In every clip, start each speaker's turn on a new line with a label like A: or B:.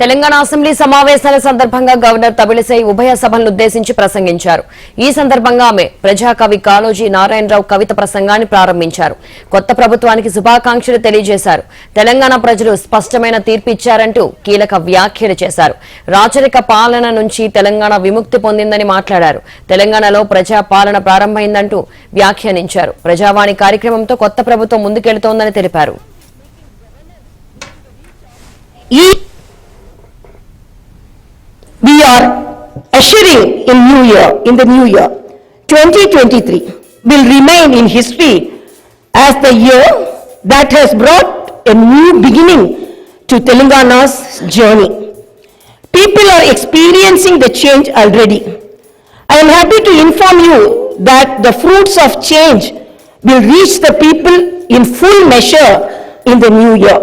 A: Telangana assembly సమావేశాల సందర్భంగా governor Tamilisai ఉభయ సభలను ఉద్దేశించి ప్రసంగించారు. ఈ సందర్భంగా ఆమె ప్రజాకవి కాళోజీ నారాయణరావు కవిత ప్రసంగాన్ని ప్రారంభించారు. కొత్త ప్రభుత్వానికి శుభాకాంక్షలు తెలియజేశారు. తెలంగాణ ప్రజలు స్పష్టమైన తీర్పు ఇచ్చారంటూ కీలక వ్యాఖ్యలు చేశారు. రాచరిక పాలన నుంచి తెలంగాణ విముక్తి పొందిందని మాట్లాడారు. తెలంగాణలో ప్రజా పాలన ప్రారంభమైందంటూ వ్యాఖ్యానించారు. ప్రజావాణి కార్యక్రమంతో కొత్త ప్రభుత్వం ముందుకెళ్తోందని తెలిపారు.
B: We are ushering in the new year 2023 will remain in history as the year that has brought a new beginning to Telangana's journey. People are experiencing the change already. I am happy to inform you that the fruits of change will reach the people in full measure in the new year.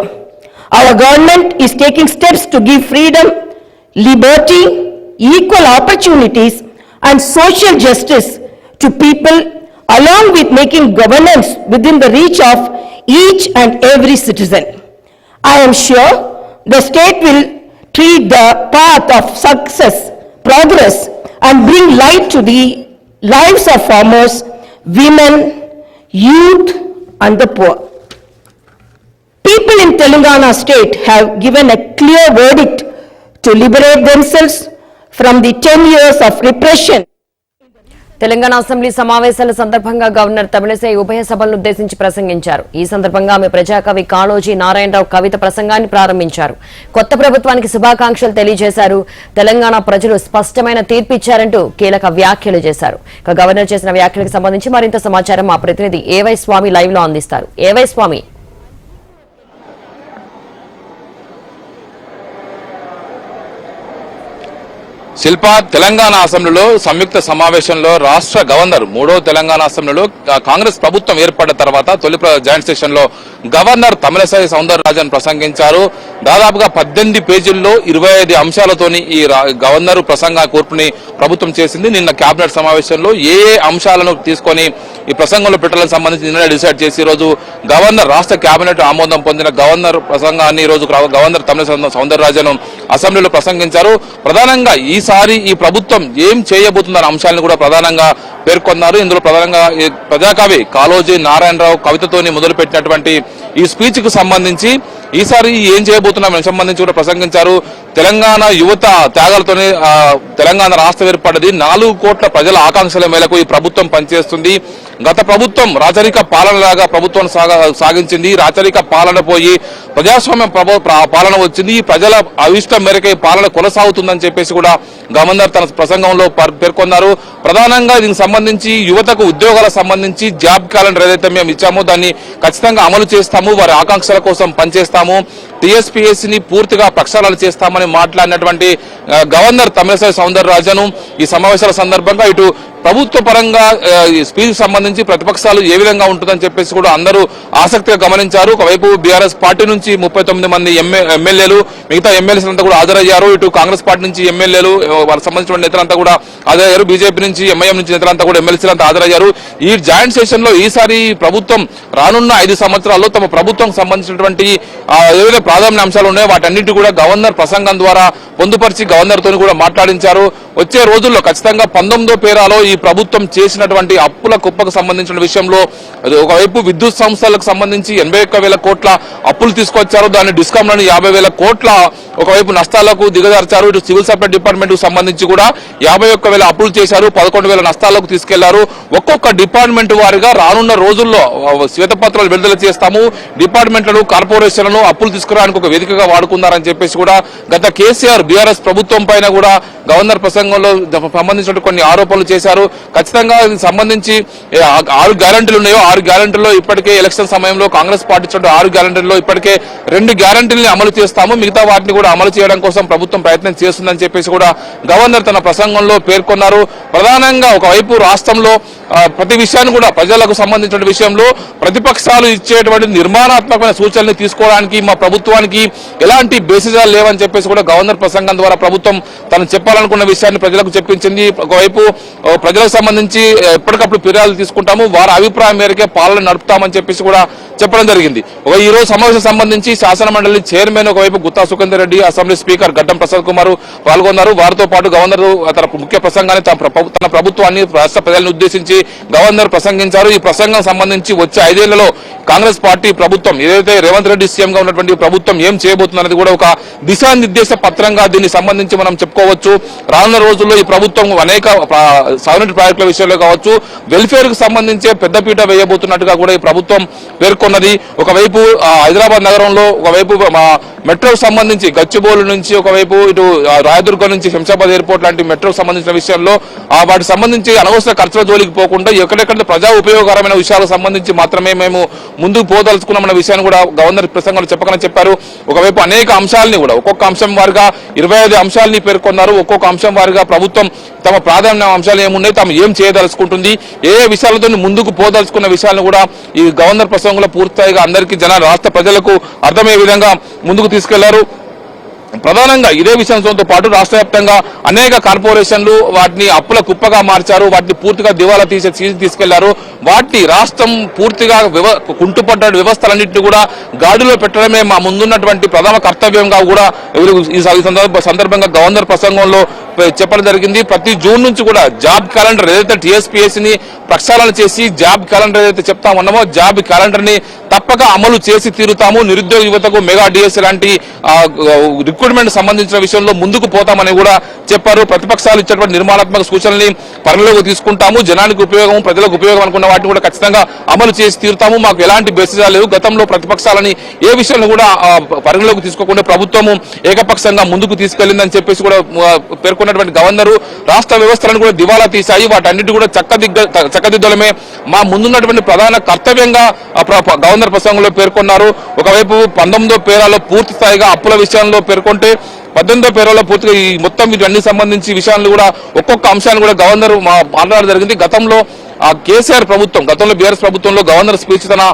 B: Our government is taking steps to give freedom, liberty, equal opportunities and social justice to people, along with making governance within the reach of each and every citizen. I am sure the state will treat the path of success, progress and bring light to the lives of farmers, women, youth and the poor. People in Telangana state have given a clear verdict to liberate themselves from the 10 years of repression.
A: Telangana assembly సమావేశాల సందర్భంగా governor Tamilisai ఉభయ సభలను ఉద్దేశించి ప్రసంగించారు. ఈ సందర్భంగా ఆమె ప్రజాకవి కాళోజీ నారాయణరావు కవిత ప్రసంగాన్ని ప్రారంభించారు. కొత్త ప్రభుత్వానికి శుభాకాంక్షలు తెలియజేశారు. తెలంగాణ ప్రజలు స్పష్టమైన తీర్పు ఇచ్చారంటూ కీలక వ్యాఖ్యలు చేశారు. గవర్నర్ చేసిన వ్యాఖ్యలకు సంబంధించి మరింత సమాచారం మా ప్రతినిధి ఏవై స్వామి లైవ్ లో అందిస్తారు. ఏవై స్వామి.
C: శిల్ప తెలంగాణ అసెంబ్లీలో సంయుక్త సమావేశంలో రాష్ట్ర గవర్నర్ మూడో తెలంగాణ అసెంబ్లీలో కాంగ్రెస్ ప్రభుత్వం ఏర్పడిన తర్వాత తొలి జాయింట్ సెషన్ లో గవర్నర్ తమిళిసై సౌందరరాజన్ ప్రసంగించారు. దాదాపుగా 18 పేజీల్లో 25 అంశాలతోని ఈ గవర్నర్ ప్రసంగ కూర్పుని ప్రభుత్వం చేసింది. నిన్న కేబినెట్ సమావేశంలో ఏ అంశాలను తీసుకొని ఈ ప్రసంగంలో పెట్టాలని సంబంధించి నిన్న డిసైడ్ చేసి ఈ రోజు గవర్నర్ రాష్ట్ర కేబినెట్ ఆమోదం పొందిన గవర్నర్ ప్రసంగాన్ని ఈ రోజు గవర్నర్ తమిళిసై సౌందరరాజన్ అసెంబ్లీలో ప్రసంగించారు. ప్రధానంగా ఈసారి ఈ ప్రభుత్వం ఏం చేయబోతుందన్న అంశాలను కూడా ప్రధానంగా పేర్కొన్నారు. ఇందులో ప్రధానంగా ప్రజాకవి కాళోజీ నారాయణరావు కవితతోని మొదలుపెట్టినటువంటి ఈ స్పీచ్ కు సంబంధించి ఈసారి ఏం చేయబోతున్నామని సంబంధించి కూడా ప్రసంగించారు. తెలంగాణ యువత త్యాగాలతోనే తెలంగాణ రాష్ట్రం ఏర్పడ్డది. 4 కోట్ల ప్రజల ఆకాంక్షల మేరకు ఈ ప్రభుత్వం పనిచేస్తుంది. గత ప్రభుత్వం రాచరిక పాలనలాగా ప్రభుత్వం సాగించింది. రాచరిక పాలన పోయి ప్రజాస్వామ్య పాలన వచ్చింది. ఈ ప్రజల అవిష్టం మేరకు పాలన కొనసాగుతుందని చెప్పేసి కూడా గవర్నర్ తన ప్రసంగంలో పేర్కొన్నారు. ప్రధానంగా దీనికి సంబంధించి యువతకు ఉద్యోగాలకు సంబంధించి జాబ్ క్యాలెండర్ ఏదైతే మేము ఇచ్చామో దాన్ని ఖచ్చితంగా అమలు చేస్తాము, వారి ఆకాంక్షల కోసం పనిచేస్తాము, టీఎస్పీఎస్సీని పూర్తిగా ప్రక్షాళన చేస్తామని మాట్లాడినటువంటి గవర్నర్ తమిళిసై సౌందరరాజన్ ఈ సమావేశాల సందర్భంగా ఇటు ప్రభుత్వ పరంగా ఈ స్పీచ్ సంబంధించి ప్రతిపక్షాలు ఏ విధంగా ఉంటుందని చెప్పేసి కూడా అందరూ ఆసక్తిగా గమనించారు. ఒకవైపు బీఆర్ఎస్ పార్టీ నుంచి 39 మంది ఎమ్మెల్యేలు, మిగతా ఎమ్మెల్యేస్ అంతా కూడా హాజరయ్యారు. ఇటు కాంగ్రెస్ పార్టీ నుంచి ఎమ్మెల్యేలు, వాళ్ళకి సంబంధించిన నేతలంతా కూడా హాజరయ్యారు. బీజేపీ నుంచి ఎంఐఎం నుంచి నేతలంతా కూడా ఎమ్మెల్సీలంతా హాజరయ్యారు. ఈ జాయింట్ సెషన్ లో ఈసారి ప్రభుత్వం రానున్న 5 సంవత్సరాల్లో తమ ప్రభుత్వం సంబంధించినటువంటి ఏవైతే ప్రాధాన్య అంశాలు ఉన్నాయో వాటన్నిటి కూడా గవర్నర్ ప్రసంగం ద్వారా పొందుపరిచి గవర్నర్ తోని కూడా మాట్లాడించారు. వచ్చే రోజుల్లో ఖచ్చితంగా 19వ పేరాలో ఈ ప్రభుత్వం చేసినటువంటి అప్పుల కుప్పకు సంబంధించిన విషయంలో ఒకవైపు విద్యుత్ సంస్థలకు సంబంధించి 81,000 కోట్ల అప్పులు తీసుకొచ్చారు. దాన్ని డిస్కాంలను 50,000 కోట్ల ఒకవైపు నష్టాలకు దిగజార్చారు. ఇటు సివిల్ సప్లై డిపార్ట్మెంట్ కు సంబంధించి కూడా 51,000 అప్పులు చేశారు, 11,000 నష్టాలకు తీసుకెళ్లారు. ఒక్కొక్క డిపార్ట్మెంట్ వారిగా రానున్న రోజుల్లో శ్వేతపత్రాలు విడుదల చేస్తాము, డిపార్ట్మెంట్లను కార్పొరేషన్లను అప్పులు తీసుకురావడానికి ఒక వేదికగా వాడుకున్నారని చెప్పేసి కూడా గత కేసీఆర్ బీఆర్ఎస్ ప్రభుత్వం పైన కూడా గవర్నర్ ప్రసంగంలో సంబంధించిన కొన్ని ఆరోపణలు చేశారు. ఖచ్చితంగా సంబంధించి 6 గ్యారంటీలు ఉన్నాయో 6 గ్యారంటీల్లో ఇప్పటికే ఎలక్షన్ సమయంలో కాంగ్రెస్ పార్టీ ఇచ్చిన 6 గ్యారంటీల్లో ఇప్పటికే 2 గ్యారంటీలని అమలు చేస్తాము, మిగతా వాటిని కూడా అమలు చేయడం కోసం ప్రభుత్వం ప్రయత్నం చేస్తుందని చెప్పేసి కూడా గవర్నర్ తన ప్రసంగంలో పేర్కొన్నారు. ప్రధానంగా ఒకవైపు రాష్ట్రంలో ప్రతి విషయాన్ని కూడా ప్రజలకు సంబంధించిన విషయంలో ప్రతిపక్షాలు ఇచ్చేటువంటి నిర్మాణాత్మకమైన సూచనలు తీసుకోవడానికి మా ప్రభుత్వానికి ఎలాంటి బేసిజాలు లేవని చెప్పేసి కూడా గవర్నర్ ప్రసంగం ద్వారా ప్రభుత్వం తను చెప్పాలనుకున్న విషయాన్ని ప్రజలకు చెప్పించింది. ఒకవైపు ప్రజలకు సంబంధించి ఎప్పటికప్పుడు ఫిర్యాదులు తీసుకుంటాము, వారి అభిప్రాయం మేరకే పాలన నడుపుతామని చెప్పేసి కూడా చెప్పడం జరిగింది. ఈ రోజు సమావేశం సంబంధించి శాసన మండలి చైర్మన్ ఒకవైపు గుత్తా సుఖేందర్ రెడ్డి, అసెంబ్లీ స్పీకర్ గడ్డం ప్రసాద్ కుమార్ పాల్గొన్నారు. వారితో పాటు గవర్నర్ తన ముఖ్య ప్రసంగాన్ని తన ప్రభుత్వాన్ని రాష్ట్ర ప్రజలను ఉద్దేశించి గవర్నర్ ప్రసంగించారు. ఈ ప్రసంగం సంబంధించి వచ్చే 5 ఏళ్లలో కాంగ్రెస్ పార్టీ ప్రభుత్వం ఏదైతే రేవంత్ రెడ్డి సీఎంగా ఉన్నటువంటి ప్రభుత్వం ఏం చేయబోతుందనేది కూడా ఒక దిశానిర్దేశ పత్రంగా దీనికి సంబంధించి మనం చెప్పుకోవచ్చు. రానున్న రోజుల్లో ఈ ప్రభుత్వం అనేక సాగునీటి ప్రాజెక్టుల విషయంలో కావచ్చు, వెల్ఫేర్ కు సంబంధించే పెద్దపీట వేయబోతున్నట్టుగా కూడా ఈ ప్రభుత్వం పేర్కొన్నది. ఒకవైపు హైదరాబాద్ నగరంలో ఒకవైపు మెట్రోకు సంబంధించి గచ్చిబౌలి నుంచి ఒకవైపు ఇటు రాయదుర్గం నుంచి శంషాబాద్ ఎయిర్పోర్ట్ లాంటి మెట్రోకు సంబంధించిన విషయంలో వాటికి సంబంధించి అనవసర ఖర్చుల జోలికి పోకుండా ఎక్కడెక్కడ ప్రజా ఉపయోగకరమైన విషయాలకు సంబంధించి మాత్రమే మేము ముందుకు పోదలుచుకున్నామన్న విషయాన్ని కూడా గవర్నర్ ప్రసంగంలో చెప్పకనే చెప్పారు. ఒకవైపు అనేక అంశాలని కూడా ఒక్కొక్క అంశం వారిగా 25 అంశాలని పేర్కొన్నారు. ఒక్కొక్క అంశం వారిగా ప్రభుత్వం తమ ప్రాధాన్య అంశాలు ఏమున్నాయి, తాము ఏం చేయదలుచుకుంటుంది, ఏ విషయాలతో ముందుకు పోదలుచుకున్న విషయాలను కూడా ఈ గవర్నర్ ప్రసంగంలో పూర్తిగా అందరికీ రాష్ట్ర ప్రజలకు అర్థమయ్యే విధంగా ముందుకు తీసుకెళ్లారు. ప్రధానంగా ఇదే విషయంతో పాటు రాష్ట్ర వ్యాప్తంగా అనేక కార్పొరేషన్లు వాటిని అప్పుల కుప్పగా మార్చారు, వాటిని పూర్తిగా దివాలా తీసుకెళ్లారు. వాటిని రాష్ట్రం పూర్తిగా కుంటుపడ్డ వ్యవస్థలన్నింటినీ కూడా గాడిలో పెట్టడమే మా ముందున్నటువంటి ప్రథమ కర్తవ్యంగా కూడా ఈ సందర్భంగా గవర్నర్ ప్రసంగంలో చెప్పడం జరిగింది. ప్రతి జూన్ నుంచి కూడా జాబ్ క్యాలెండర్ ఏదైతే టీఎస్పీఎస్సీ ని ప్రక్షాళన చేసి జాబ్ క్యాలెండర్ ఏదైతే చెప్తా ఉన్నామో జాబ్ క్యాలెండర్ ని తప్పక అమలు చేసి తీరుతాము. నిరుద్యోగ యువతకు మెగా డిఎస్సీ లాంటి రిక్రూట్మెంట్ సంబంధించిన విషయంలో ముందుకు పోతామని కూడా చెప్పారు. ప్రతిపక్షాలు ఇచ్చేటువంటి నిర్మాణాత్మక సూచనల్ని పరిగణలోకి తీసుకుంటాము, జనానికి ఉపయోగం ప్రజలకు ఉపయోగం అనుకున్న వాటిని కూడా ఖచ్చితంగా అమలు చేసి తీరుతాము. మాకు ఎలాంటి బేసిజా లేవు. గతంలో ప్రతిపక్షాలని ఏ విషయంలో కూడా పరిగణలోకి తీసుకోకుండా ప్రభుత్వము ఏకపక్షంగా ముందుకు తీసుకెళ్లిందని చెప్పేసి కూడా పేర్కొన్నటువంటి గవర్నరు రాష్ట్ర వ్యవస్థలను కూడా దివాలా తీశాయి. వాటన్నిటి కూడా చక్కదిద్దడమే మా ముందున్నటువంటి ప్రధాన కర్తవ్యంగా గవర్నర్ ప్రసంగంలో పేర్కొన్నారు. ఒకవైపు 19వ పేరాలో పూర్తి స్థాయిగా అప్పుల విషయంలో పేర్కొంటే 18వ పేరాలో పూర్తిగా ఈ మొత్తం వీటన్ని సంబంధించి విషయాలను కూడా ఒక్కొక్క అంశాన్ని కూడా గవర్నర్ మాట్లాడడం జరిగింది. గతంలో కేసీఆర్ ప్రభుత్వం గతంలో బీఆర్ఎస్ ప్రభుత్వంలో గవర్నర్ స్పీచ్ తన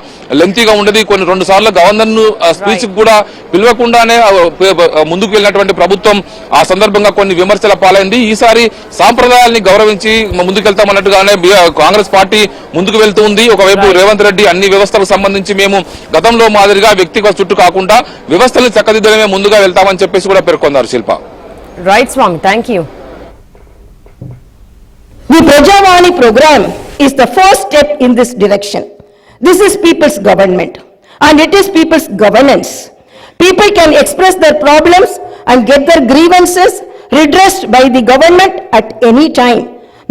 C: లెంతీగా ఉండేది. 2 సార్లు గవర్నర్ ను స్పీచ్ కూడా పిలవకుండానే ముందుకు వెళ్ళినటువంటి ప్రభుత్వం ఆ సందర్భంగా కొన్ని విమర్శల పాలైంది. ఈసారి సాంప్రదాయాల్ని గౌరవించి ముందుకెళ్తామన్నట్టుగానే కాంగ్రెస్ పార్టీ ముందుకు వెళ్తూ ఉంది. ఒకవైపు రేవంత్ రెడ్డి అన్ని వ్యవస్థలకు సంబంధించి మేము గతంలో మాదిరిగా వ్యక్తిగత చుట్టూ కాకుండా వ్యవస్థల్ని చక్కదిద్దడమే ముందుగా వెళ్తామని చెప్పేసి కూడా పేర్కొన్నారు. Shilpa.
A: Right Swami, thank you.
B: The Prajavani program is the first step in this direction. This is people's government and it is people's governance. People can express their problems and get their grievances redressed by the government at any time.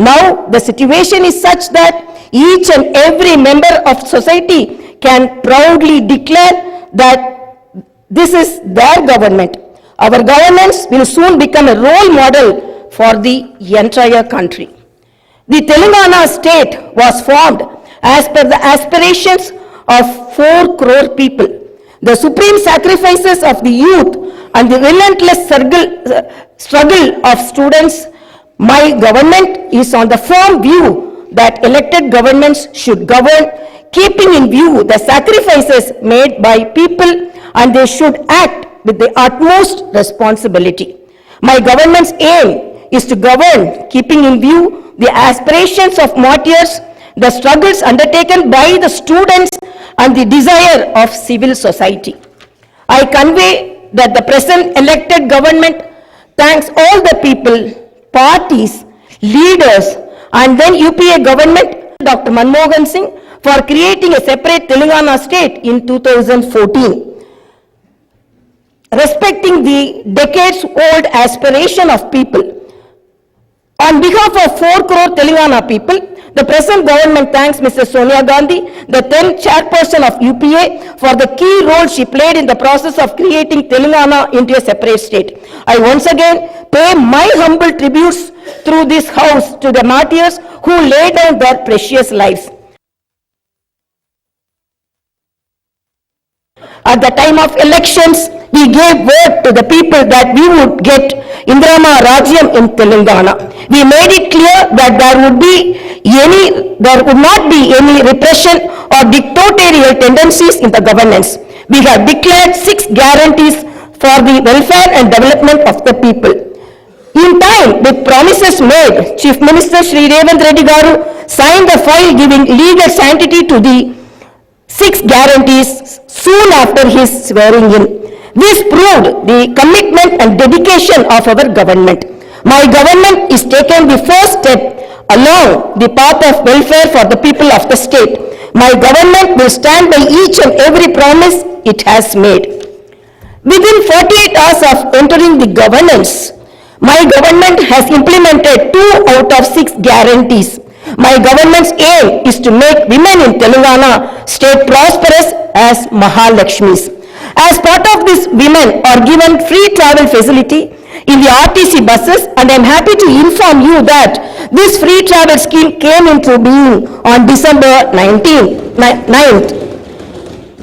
B: Now the situation is such that each and every member of society can proudly declare that this is their government. Our governance will soon become a role model for the entire country. The Telangana state was formed as per the aspirations of 4 crore people. The supreme sacrifices of the youth and the relentless struggle of students. My government is on the firm view that elected governments should govern keeping in view the sacrifices made by people and they should act with the utmost responsibility. My government's aim is to govern keeping in view the aspirations of martyrs, the struggles undertaken by the students and the desire of civil society. I convey that the present elected government thanks all the people, parties, leaders and then UPA government, Dr. Manmohan Singh, for creating a separate Telangana state in 2014. Respecting the decades-old aspiration of people, on behalf of 4 crore Telangana people, the present government thanks Mrs. Sonia Gandhi, the then chairperson of UPA, for the key role she played in the process of creating Telangana into a separate state. I once again pay my humble tributes through this house to the martyrs who laid down their precious lives. At the time of elections, we gave word to the people that we would get Indrama Rajyam in Telangana. We made it clear that there would not be any repression or dictatorial tendencies in the governance. We have declared 6 guarantees for the welfare and development of the people. In time, with promises made, Chief Minister Shri Revanth Reddy Garu signed the file giving legal sanctity to the 6 guarantees soon after his swearing in. This proved the commitment and dedication of our government. My government is taking the first step along the path of welfare for the people of the state. My government will stand by each and every promise it has made. Within 48 hours of entering the governance, my government has implemented 2 out of 6 guarantees. My government's aim is to make women in Telangana state prosperous as Mahalakshmis. As part of this, women are given free travel facility in the RTC buses, and I am happy to inform you that this free travel scheme came into being on December 9th.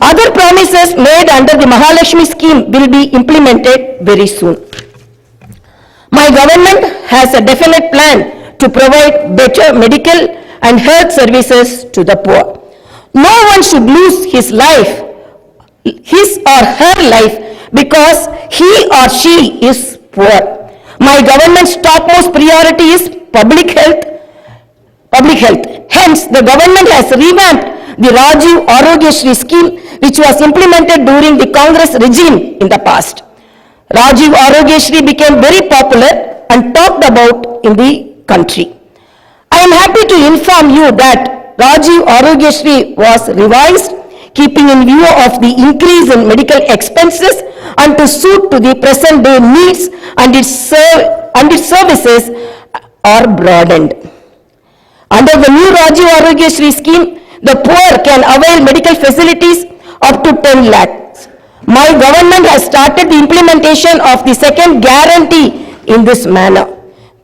B: Other promises made under the Mahalakshmi scheme will be implemented very soon. My government has a definite plan to provide better medical and health services to the poor. No one should lose his or her life because he or she is poor. My government's topmost priority is public health. Hence, the government has revamped the Rajiv Arogya Shri scheme, which was implemented during the Congress regime in the past. Rajiv Arogya Shri became very popular and talked about in the country. I am happy to inform you that Rajiv Arogya Shri was revised, keeping in view of the increase in medical expenses and to suit to the present day needs, and its services are broadened. Under the new Rajiv Arogya Shri scheme, the poor can avail medical facilities up to 10 lakhs. My government has started the implementation of the second guarantee in this manner.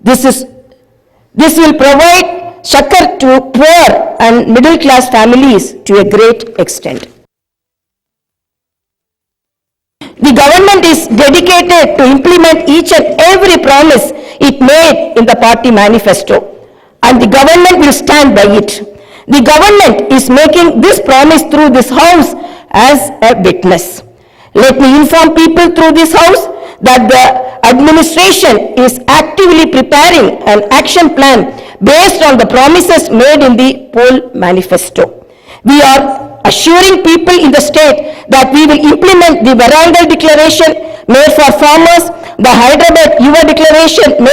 B: This will provide Shakar to poor and middle class families to a great extent. The government is dedicated to implement each and every promise it made in the party manifesto, and the government will stand by it. The government is making this promise through this house as a witness. Let me inform people through this house that the administration is actively preparing an action plan based on the promises made in the poll manifesto. We are assuring people in the state that we will implement the Warangal declaration made for farmers, the Hyderabad Yuva declaration made